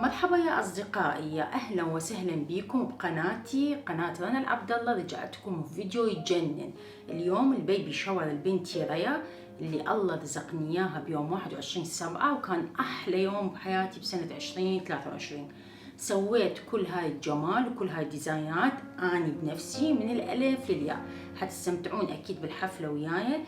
مرحبا يا أصدقائي، يا أهلا وسهلا بكم بقناتي قناة رنا العبد الله. رجعتكم بفيديو يتجنن. اليوم البيبي شاور البنتي ريا اللي الله رزقني إياها بيوم 21/7، وكان أحلى يوم بحياتي بسنة 2023. سويت كل هاي الجمال وكل هاي الديزاينات أني بنفسي من الألف للياء. حتستمتعون أكيد بالحفلة وياي.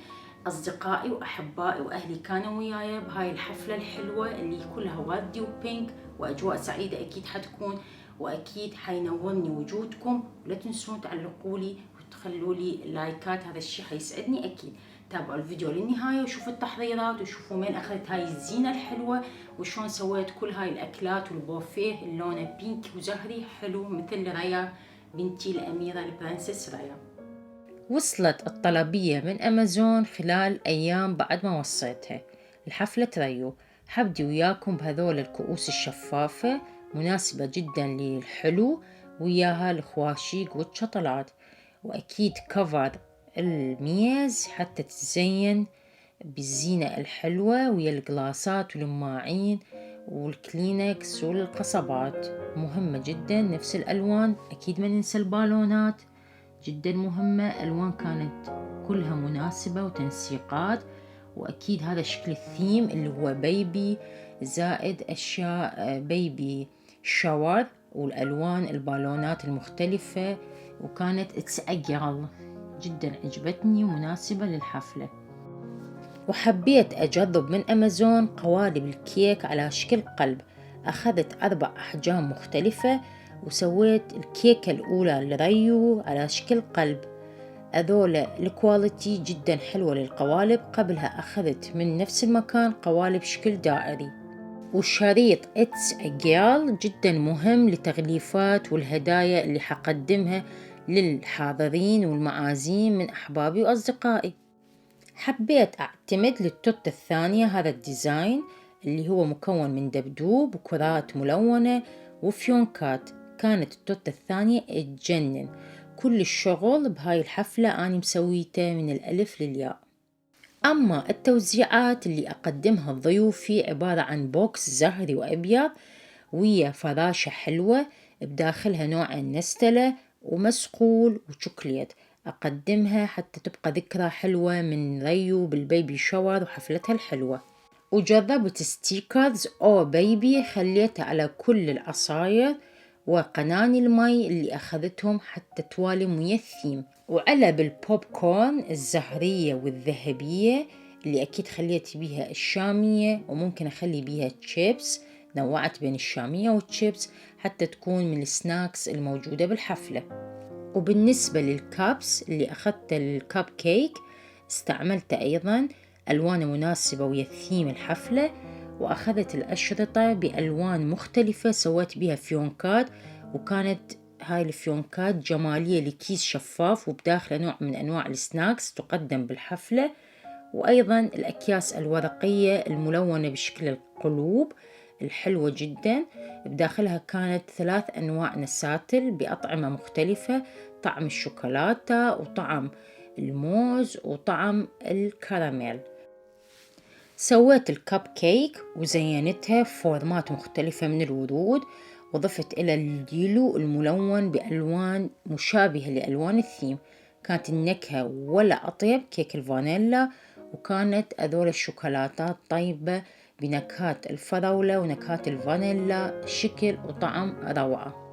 أصدقائي وأحبائي وأهلي كانوا وياي بهاي الحفلة الحلوة اللي كلها وردي وبينك، وأجواء سعيدة أكيد حتكون، وأكيد حينورني وجودكم. ولا تنسون تعلقوا لي وتخلوا لي لايكات، هذا الشيء حيسعدني أكيد. تابعوا الفيديو للنهاية وشوفوا التحضيرات وشوفوا من أخذت هاي الزينة الحلوة وشون سويت كل هاي الأكلات والبوفيه اللونه بينك وزهري حلو مثل ريا بنتي الأميرة البرنسس ريا. وصلت الطلبية من أمازون خلال أيام بعد ما وصيتها. الحفلة ريو حبدي وياكم بهذول الكؤوس الشفافة، مناسبة جدا للحلو، وياها الخواشيق والشطلات، وأكيد كفر الميز حتى تتزين بالزينة الحلوة ويا القلاصات والماعين والكلينكس والقصبات. مهمة جدا نفس الألوان، أكيد ما ننسى البالونات جدا مهمة. ألوان كانت كلها مناسبة وتنسيقات، وأكيد هذا شكل الثيم اللي هو بيبي زائد أشياء بيبي شاور والألوان البالونات المختلفة، وكانت اتس أجرل جدا عجبتني ومناسبة للحفلة. وحبيت أجرب من أمازون قوالب الكيك على شكل قلب. أخذت 4 أحجام مختلفة وسويت الكيكة الأولى لريو على شكل قلب. أذولا الكواليتي جدا حلوة للقوالب. قبلها أخذت من نفس المكان قوالب شكل دائري. وشريط It's a Girl جدا مهم لتغليفات والهدايا اللي حقدمها للحاضرين والمعازيم من أحبابي وأصدقائي. حبيت أعتمد للتورتة الثانية هذا الديزاين اللي هو مكون من دبدوب وكرات ملونة وفيونكات. كانت التورتة الثانية تجنن. كل الشغل بهاي الحفلة أنا مسويته من الألف للياء. أما التوزيعات اللي أقدمها لضيوفي عبارة عن بوكس زهري وأبيض ويا فراشة حلوة بداخلها نوع النستلة ومسقول وشوكليت. أقدمها حتى تبقى ذكرى حلوة من ريو بالبيبي شاور وحفلتها الحلوة. وجربت ستيكرز أو بيبي خليتها على كل العصاير وقناني المي اللي أخذتهم حتى توالم ويا الثيم. وعلب البوب كورن الزهرية والذهبية اللي أكيد خليت بيها الشامية، وممكن أخلي بيها تشيبس. نوعت بين الشامية والتشيبس حتى تكون من السناكس الموجودة بالحفلة. وبالنسبة للكابس اللي أخذت الكاب كيك استعملت أيضا ألوان مناسبة ويا ثيم الحفلة، وأخذت الأشرطة بألوان مختلفة سويت بها فيونكات، وكانت هاي الفيونكات جمالية لكيس شفاف وبداخله نوع من أنواع السناكس تقدم بالحفلة. وأيضا الأكياس الورقية الملونة بشكل القلوب الحلوة جدا، بداخلها كانت 3 أنواع نساتل بأطعمة مختلفة، طعم الشوكولاتة وطعم الموز وطعم الكراميل. سويت الكب كيك وزينتها بفورمات مختلفة من الورود، وضفت إلى اليلو الملون بألوان مشابهة لألوان الثيم. كانت النكهة ولا أطيب كيك الفانيلا، وكانت أذول الشوكولاتات طيبة بنكهات الفراولة ونكهات الفانيلا، شكل وطعم روعة.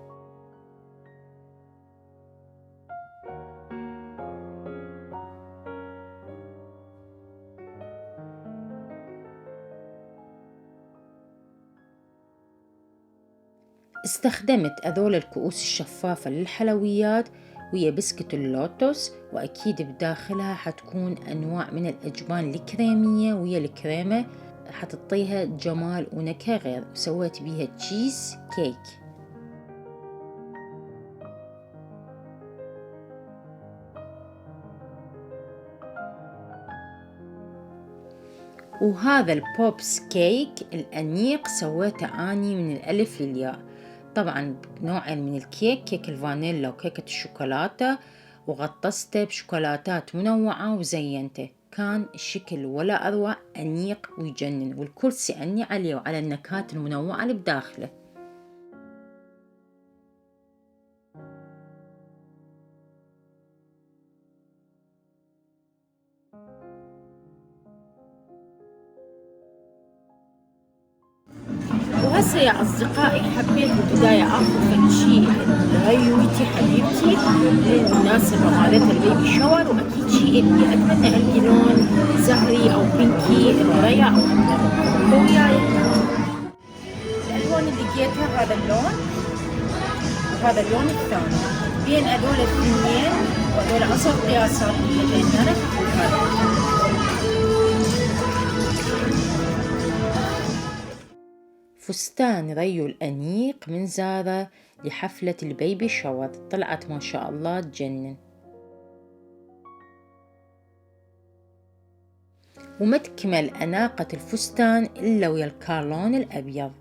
استخدمت أذول الكؤوس الشفافة للحلويات ويا بسكت اللوتوس، وأكيد بداخلها حتكون أنواع من الأجبان الكريمية ويا الكريمة حتعطيها جمال ونكهة غير. وسويت بيها تشيز كيك. وهذا البوبس كيك الأنيق سويته أني من الألف للياء. طبعا نوعين من الكيك، كيك الفانيلا وكيكة الشوكولاتة، وغطسته بشوكولاتات منوعة وزينته. كان الشكل ولا أروع، أنيق ويجنن، والكل سألني عليه وعلى النكهات المنوعة اللي بداخله. هسه يا أصدقائي حبيت بالبداية آخذ شيء لريوتي حبيبتي للمناسبة مالتها البيبي شاور، وأكيد شيء اللي أتمنى ألقي لون زهري أو بينكي ريا أو أبيض. وياي الألوان اللي لقيتها هذا اللون وهذا اللون الثاني، بين هذول الاثنين وهذول أصل قياسات اللي لدينا أنا فستان ريو الأنيق من زارا لحفلة البيبي شاور، طلعت ما شاء الله تجنن. وما تكمل أناقة الفستان إلا ويا الكالون الأبيض.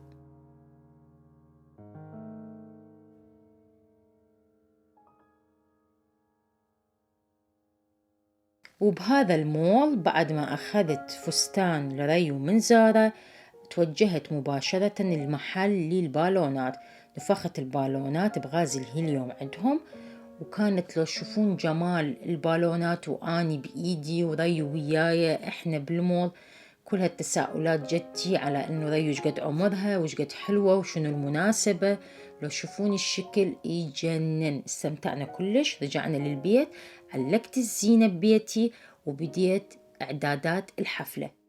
وبهذا المول بعد ما أخذت فستان لريو من زارا توجهت مباشرة للمحل للبالونات. نفخت البالونات بغاز الهيليوم عندهم، وكانت لو تشوفون جمال البالونات واني بايدي وريو وياي احنا بالمول، كل هالتساؤلات جتي على انه ريو شقد عمرها وشقد حلوة وشنو المناسبة. لو تشوفون الشكل يجنن. استمتعنا كلش. رجعنا للبيت، علقت الزينة ببيتي وبديت اعدادات الحفلة.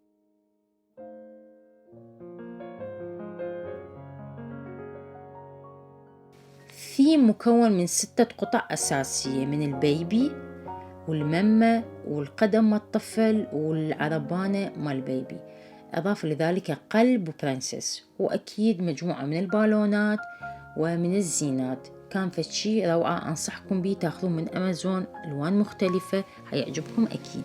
في مكون من 6 قطع أساسية، من البيبي والممة والقدم الطفل والعربانة مال البيبي، أضاف لذلك قلب وبرنسس، وأكيد مجموعة من البالونات ومن الزينات. كان فشي روعة، أنصحكم بيه تاخذون من أمازون ألوان مختلفة، هيعجبكم أكيد.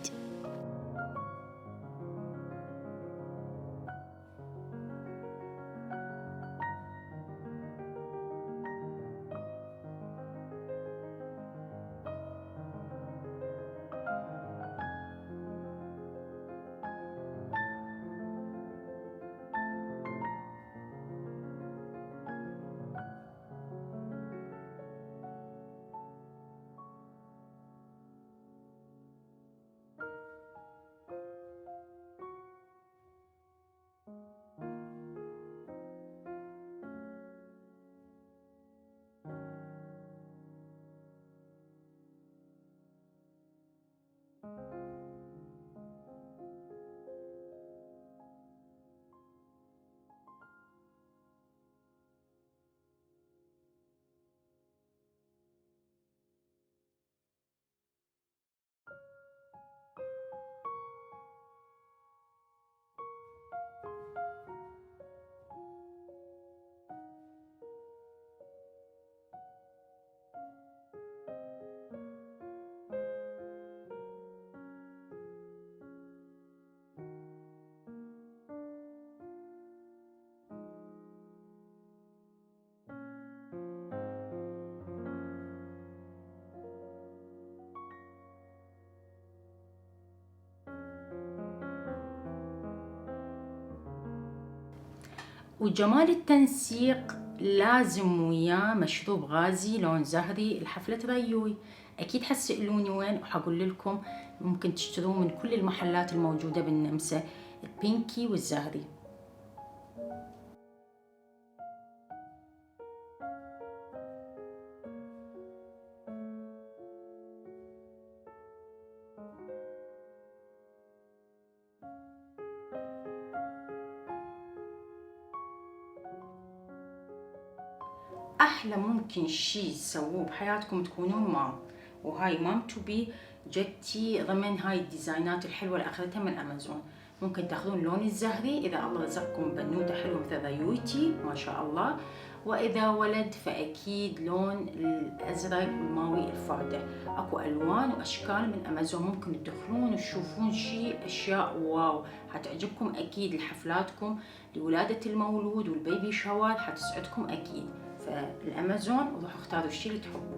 وجمال التنسيق لازم وياه مشروب غازي لون زهري لحفلة ريوي. أكيد حتسألوني وين، وحقول لكم ممكن تشتروه من كل المحلات الموجودة بالنمسا، البينكي والزهري. أحلى ممكن شي تسووه بحياتكم تكونون مام، وهاي مام تو بي جتي ضمن هاي الديزاينات الحلوة اللي أخذتها من أمازون. ممكن تاخذون اللون الزهري إذا الله رزقكم بنوتة حلوة مثل ريوتي ما شاء الله، وإذا ولد فأكيد لون الأزرق الماوي الفاتح. أكو ألوان وأشكال من أمازون، ممكن تدخلون وتشوفون أشياء واو حتعجبكم أكيد لحفلاتكم لولادة المولود والبيبي شاور، حتسعدكم أكيد. فالأمازون وروحوا اختاروا الشي اللي تحبوه.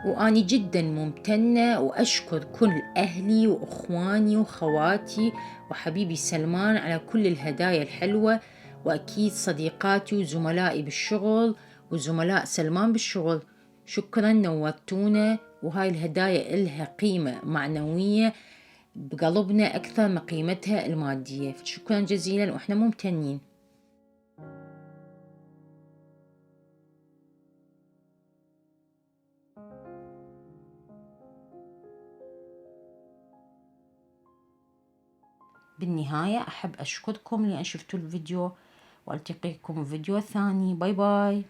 وأني جدا ممتنة وأشكر كل أهلي وأخواني وخواتي وحبيبي سلمان على كل الهدايا الحلوة، وأكيد صديقاتي وزملائي بالشغل وزملاء سلمان بالشغل. شكرا، نورتونا، وهاي الهدايا إلها قيمة معنوية بقلبنا أكثر من قيمتها المادية. شكرا جزيلا وإحنا ممتنين. بالنهاية أحب أشكركم لأن شفتوا الفيديو، وألتقيكم في فيديو ثاني. باي باي.